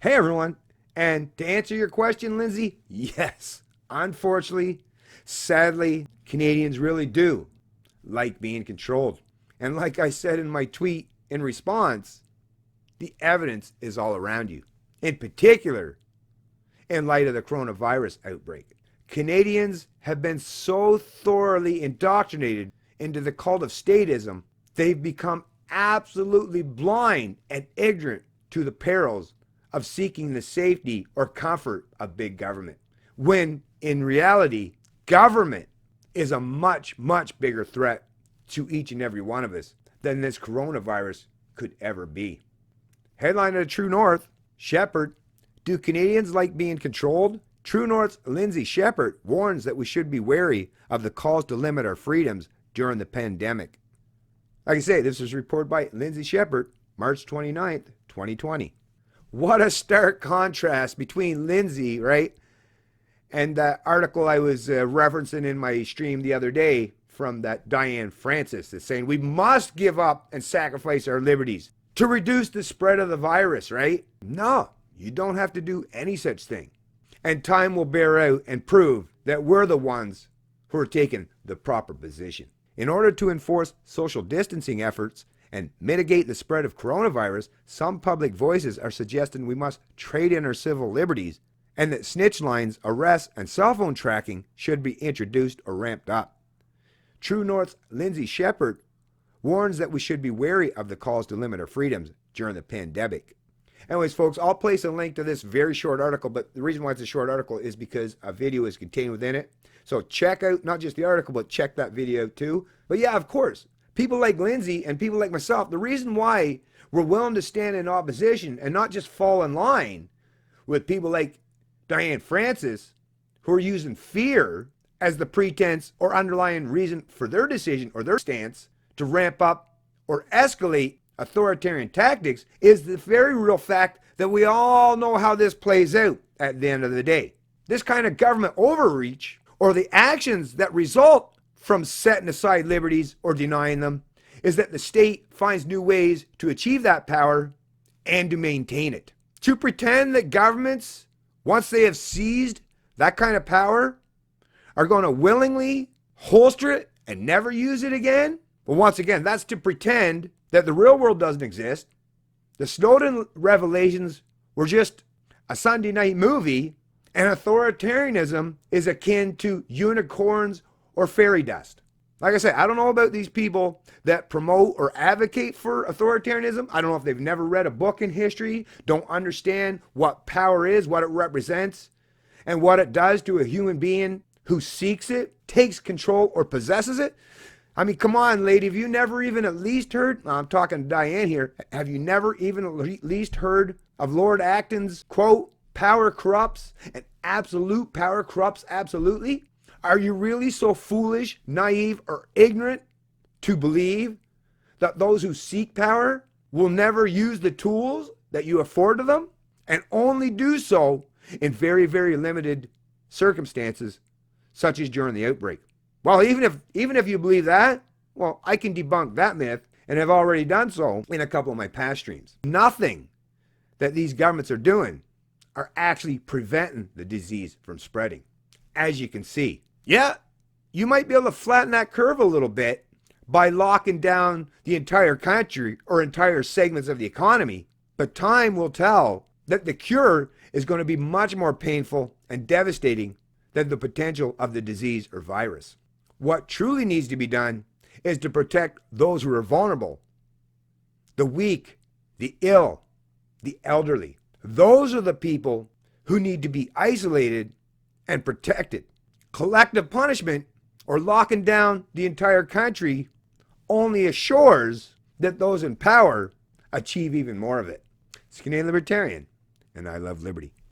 Hey everyone, and to answer your question, Lindsay, yes, unfortunately, sadly, Canadians really do like being controlled. And like I said in my tweet in response, the evidence is all around you. In particular, in light of the coronavirus outbreak, Canadians have been so thoroughly indoctrinated into the cult of statism, they've become absolutely blind and ignorant to the perils of seeking the safety or comfort of big government. When in reality, government is a much, much bigger threat to each and every one of us than this coronavirus could ever be. Headline of the True North, Shepherd, do Canadians like being controlled? True North's Lindsay Shepherd warns that we should be wary of the calls to limit our freedoms during the pandemic. Like I say, this was reported by Lindsay Shepherd, March 29th, 2020. What a stark contrast between Lindsay, right, and that article I was referencing in my stream the other day from that Diane Francis that's saying we must give up and sacrifice our liberties to reduce the spread of the virus, right? No, you don't have to do any such thing. And time will bear out and prove that we're the ones who are taking the proper position. In order to enforce social distancing efforts and mitigate the spread of coronavirus, some public voices are suggesting we must trade in our civil liberties and that snitch lines, arrests, and cell phone tracking should be introduced or ramped up. True North's Lindsay Shepherd warns that we should be wary of the calls to limit our freedoms during the pandemic. Anyways, folks, I'll place a link to this very short article, but the reason why it's a short article is because a video is contained within it. So check out not just the article, but check that video too. But yeah, of course, people like Lindsay and people like myself, the reason why we're willing to stand in opposition and not just fall in line with people like Diane Francis, who are using fear as the pretense or underlying reason for their decision or their stance to ramp up or escalate authoritarian tactics, is the very real fact that we all know how this plays out at the end of the day. This kind of government overreach, or the actions that result from setting aside liberties or denying them, is that the state finds new ways to achieve that power and to maintain it. To pretend that governments, once they have seized that kind of power, are going to willingly holster it and never use it again, well, once again, that's to pretend that the real world doesn't exist. The Snowden revelations were just a Sunday night movie, and authoritarianism is akin to unicorns or fairy dust. Like I said, I don't know about these people that promote or advocate for authoritarianism. I don't know if they've never read a book in history, don't understand what power is, what it represents, and what it does to a human being who seeks it, takes control, or possesses it. I mean, come on, lady, have you never even at least heard, I'm talking to Diane here, have you never even at least heard of Lord Acton's quote, power corrupts and absolute power corrupts absolutely? Are you really so foolish, naive, or ignorant to believe that those who seek power will never use the tools that you afford to them and only do so in very, very limited circumstances, such as during the outbreak? Well, even if you believe that, well, I can debunk that myth and have already done so in a couple of my past streams. Nothing that these governments are doing are actually preventing the disease from spreading, as you can see. Yeah, you might be able to flatten that curve a little bit by locking down the entire country or entire segments of the economy, but time will tell that the cure is going to be much more painful and devastating than the potential of the disease or virus. What truly needs to be done is to protect those who are vulnerable, the weak, the ill, the elderly. Those are the people who need to be isolated and protected. Collective punishment or locking down the entire country only assures that those in power achieve even more of it. It's Canadian Libertarian, and I love liberty.